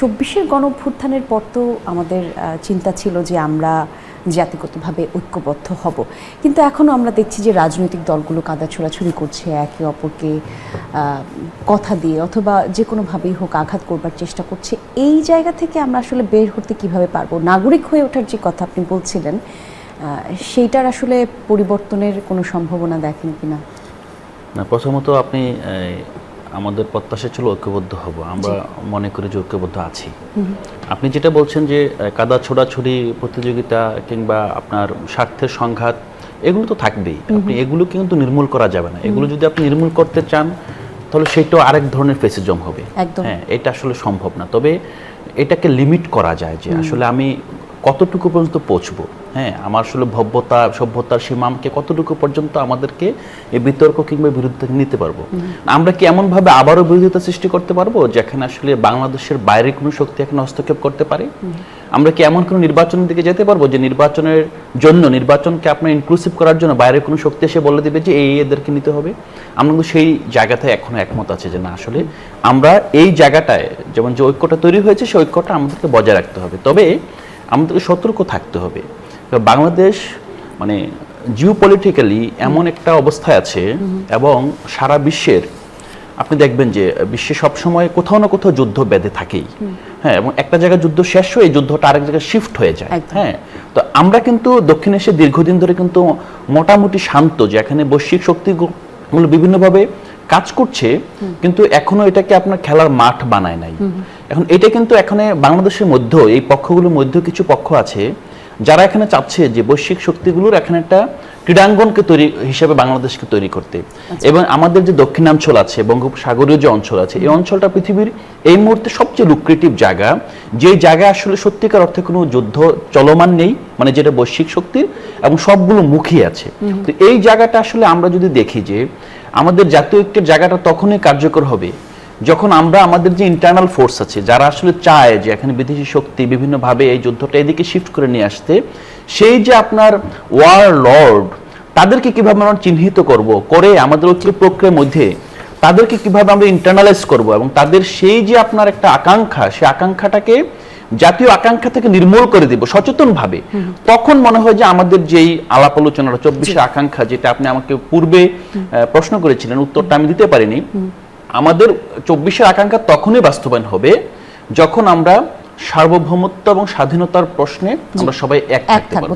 ২৪-এর গণঅভ্যুত্থানের পর তো আমাদের চিন্তা ছিল যে আমরা জাতিগতভাবে ঐক্যবদ্ধ হব, কিন্তু এখনও আমরা দেখছি যে রাজনৈতিক দলগুলো কাদা ছোড়াছুড়ি করছে, একে অপরকে কথা দিয়ে অথবা যে কোনোভাবেই হোক আঘাত করবার চেষ্টা করছে। এই জায়গা থেকে আমরা আসলে বের হতে কিভাবে পারবো? নাগরিক হয়ে ওঠার যে কথা আপনি বলছিলেন, সেইটার আসলে পরিবর্তনের কোনো সম্ভাবনা দেখেন কিনা? না, প্রথমত আপনি আমাদের প্রত্যাশা ছিল ঐক্যবদ্ধ হব, আমরা মনে করি যে ঐক্যবদ্ধ আছি। আপনি যেটা বলছেন যে কাদা ছোড়াছুড়ি প্রতিযোগিতা কিংবা আপনার স্বার্থের সংঘাত, এগুলো তো থাকবেই। আপনি এগুলো কিন্তু নির্মূল করা যাবে না। এগুলো যদি আপনি নির্মূল করতে চান তাহলে সেটাও আরেক ধরনের ফেসিজম হবে। হ্যাঁ, এটা আসলে সম্ভব না। তবে এটাকে লিমিট করা যায় যে আসলে আমি কতটুকু পর্যন্ত পৌঁছবো। হ্যাঁ, আমার আসলে সভ্যতার সীমা আমাকে কতটুকু পর্যন্ত আমাদেরকে এই বিতর্ক কিংবা বিরুদ্ধে নিতে পারবো। আমরা কি এমনভাবে আবারও বিরোধিতা সৃষ্টি করতে পারবো যেখানে আসলে বাংলাদেশের বাইরে কোনো শক্তি এখানে হস্তক্ষেপ করতে পারে? আমরা কি এমন কোনো নির্বাচনের দিকে যেতে পারবো যে নির্বাচনের জন্য, নির্বাচনকে আপনার ইনক্লুসিভ করার জন্য বাইরে কোনো শক্তি এসে বলে দিবে যে এদেরকে নিতে হবে? আমরা কিন্তু সেই জায়গাটায় এখনো একমত আছে যে না, আসলে আমরা এই জায়গাটায় যেমন যে ঐক্যটা তৈরি হয়েছে সেই ঐক্যটা আমাদেরকে বজায় রাখতে হবে। তবে আমাদেরকে সতর্ক থাকতে হবে। বাংলাদেশ মানে জিওপলিটিক্যালি এমন একটা অবস্থায় আছে এবং সারা বিশ্বের আপনি দেখবেন যে বিশ্বে সবসময় কোথাও না কোথাও যুদ্ধ বেঁধে থাকেই। হ্যাঁ, এবং একটা জায়গায় যুদ্ধ শেষ হয়ে যুদ্ধটা আরেক জায়গায় শিফট হয়ে যায়। হ্যাঁ, তো আমরা কিন্তু দক্ষিণ এশিয়ায় দীর্ঘদিন ধরে কিন্তু মোটামুটি শান্ত, যে এখানে বৈশ্বিক শক্তিগুলো বিভিন্নভাবে কাজ করছে, কিন্তু এখনো এটাকে আপনার খেলার মাঠ বানায় নাই। এখন এটা কিন্তু এখানে বাংলাদেশের মধ্যেও এই পক্ষগুলোর মধ্যেও কিছু পক্ষ আছে যারা এখানে চাচ্ছে যে বৈশ্বিক শক্তিগুলোর এখানে একটা ক্রীড়াঙ্গনকে তৈরি হিসেবে বাংলাদেশকে তৈরি করতে। এবং আমাদের যে দক্ষিণাঞ্চল আছে, বঙ্গোপসাগরীয় যে অঞ্চল আছে, এই অঞ্চলটা পৃথিবীর এই মুহূর্তে সবচেয়ে লুক্রেটিভ জায়গা, যে জায়গায় আসলে সত্যিকার অর্থে কোনো যুদ্ধ চলমান নেই, মানে যেটা বৈশ্বিক শক্তির এবং সবগুলো মুখী আছে। তো এই জায়গাটা আসলে আমরা যদি দেখি যে আমাদের জাতীয় ঐক্যের জায়গাটা তখনই কার্যকর হবে যখন আমরা আমাদের যে ইন্টারনাল ফোর্স আছে, যারা আসলে চায় যে এখানে বিদেশি শক্তি বিভিন্নভাবে এই যুদ্ধটা এদিকে শিফট করে নিয়ে আসতে, সেই যে আপনার ওয়ার লর্ড, তাদেরকে কিভাবে আমরা চিহ্নিত করব, করে আমাদের ঐক্য প্রক্রিয়ার মধ্যে তাদেরকে কিভাবে আমরা ইন্টারনালাইজ করব এবং তাদের সেই যে আপনার একটা আকাঙ্ক্ষা, সেই আকাঙ্ক্ষাটাকে জাতীয় আকাঙ্ক্ষা থেকে নির্মূল করে দিব সচেতনভাবে, তখন মনে হয় যে আমাদের যেই আলাপ আলোচনাটা 24-এর আকাঙ্ক্ষা, যেটা আপনি আমাকে পূর্বে প্রশ্ন করেছিলেন, উত্তরটা আমি দিতে পারিনি, আমাদের 24-এর আকাঙ্ক্ষা তখনই বাস্তবায়ন হবে যখন আমরা সার্বভৌমত্ব এবং স্বাধীনতার প্রশ্নে আমরা সবাই এক থাকতে পারবো।